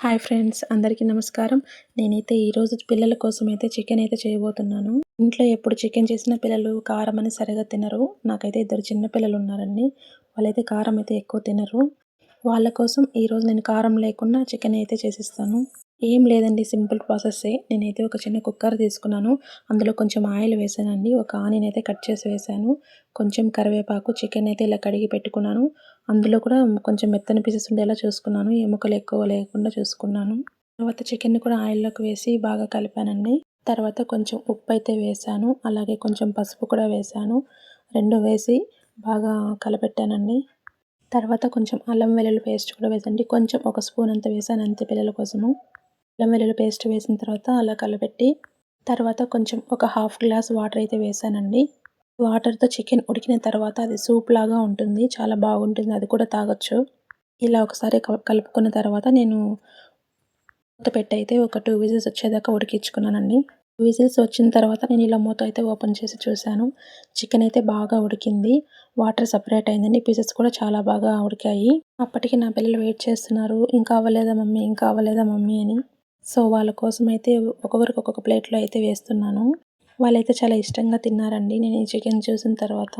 Hi friends, అందరికీ నమస్కారం. నేనైతే ఈరోజు పిల్లల కోసం అయితే చికెన్ అయితే చేయబోతున్నాను. ఇంట్లో ఎప్పుడు చికెన్ చేసినా పిల్లలు కారం అని సరిగా తినరు. నాకైతే ఇద్దరు చిన్న పిల్లలు ఉన్నారండి. వాళ్ళైతే కారం అయితే ఎక్కువ తినరు. వాళ్ళ కోసం ఈరోజు నేను కారం లేకుండా చికెన్ అయితే చేసిస్తాను. ఏం లేదండి, సింపుల్ ప్రాసెస్సే. నేనైతే ఒక చిన్న కుక్కర్ తీసుకున్నాను. అందులో కొంచెం ఆయిల్ వేసానండి. ఒక ఆనియన్ అయితే కట్ చేసి వేసాను. కొంచెం కరివేపాకు, చికెన్ అయితే ఇలా కడిగి పెట్టుకున్నాను. అందులో కూడా కొంచెం మెత్తని పీసెస్ ఉండేలా చూసుకున్నాను. ఎముకలు ఎక్కువ లేకుండా చూసుకున్నాను. తర్వాత చికెన్‌ని కూడా ఆయిల్‌లోకి వేసి బాగా కలిపానండి. తర్వాత కొంచెం ఉప్పు అయితే వేసాను. అలాగే కొంచెం పసుపు కూడా వేసాను. 2 వేసి బాగా కలపెట్టానండి. తర్వాత కొంచెం అల్లం వెల్లుల్లి పేస్ట్ కూడా వేసండి. కొంచెం ఒక స్పూన్ అంత వేసాను అంతే పిల్లల కోసము. అల్లం వెల్లుల్లి పేస్ట్ వేసిన తర్వాత అలా కలపెట్టి, తర్వాత కొంచెం ఒక హాఫ్ గ్లాస్ వాటర్ అయితే వేసానండి. వాటర్‌తో చికెన్ ఉడికిన తర్వాత అది సూప్ లాగా ఉంటుంది. చాలా బాగుంటుంది. అది కూడా తాగొచ్చు. ఇలా ఒకసారి కలుపుకున్న తర్వాత నేను మూత పెట్టి అయితే ఒక 2 విజిల్స్ వచ్చేదాకా ఉడికించుకున్నానండి. విజిల్స్ వచ్చిన తర్వాత నేను ఇలా మూత అయితే ఓపెన్ చేసి చూశాను. చికెన్ అయితే బాగా ఉడికింది. వాటర్ సెపరేట్ అయిందండి. పీసెస్ కూడా చాలా బాగా ఉడికాయి. అప్పటికి నా పిల్లలు వెయిట్ చేస్తున్నారు. ఇంకా అవ్వలేదా మమ్మీ, ఇంకా అవ్వలేదా మమ్మీ అని. సో, వాళ్ళ కోసం అయితే ఒక్కొక్కరికి ఒక్కొక్క ప్లేట్‌లో అయితే వేస్తున్నాను. వాళ్ళైతే చాలా ఇష్టంగా తిన్నారండి నేను ఈ చికెన్ చూసిన తర్వాత.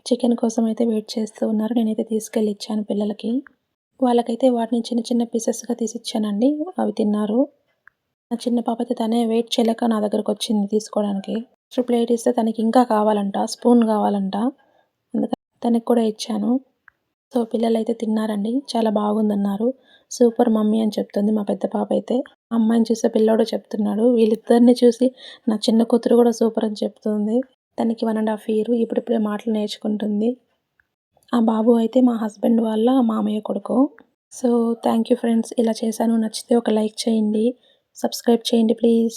చికెన్ కోసం అయితే వెయిట్ చేస్తూ ఉన్నారు. నేనైతే తీసుకెళ్ళి ఇచ్చాను పిల్లలకి. వాళ్ళకైతే వాటిని చిన్న చిన్న పీసెస్‌గా తీసిచ్చానండి. అవి తిన్నారు. నా చిన్న పాప అయితే తనే వెయిట్ చేయలేక నా దగ్గరకొచ్చింది తీసుకోవడానికి. ఫస్ట్ ప్లేట్ ఇస్తే తనకి ఇంకా కావాలంట. స్పూన్ కావాలంట. అందుకని తనకి కూడా ఇచ్చాను. సో, పిల్లలైతే తిన్నారండి. చాలా బాగుందన్నారు. సూపర్ మమ్మీ అని చెప్తుంది మా పెద్ద పాప అయితే. అమ్మాయిని చూసి పిల్లోడు చెప్తున్నాడు. వీళ్ళిద్దరిని చూసి నా చిన్న కూతురు కూడా సూపర్ అని చెప్తుంది. తనకి 1 ½ ఇయర్. ఇప్పుడిప్పుడే మాటలు నేర్చుకుంటుంది. ఆ బాబు అయితే మా హస్బెండ్ వాళ్ళ మామయ్య కొడుకు. So, thank you friends. ఇలా చేశాను. నచ్చితే ఒక లైక్ చేయండి. సబ్స్క్రైబ్ చేయండి ప్లీజ్.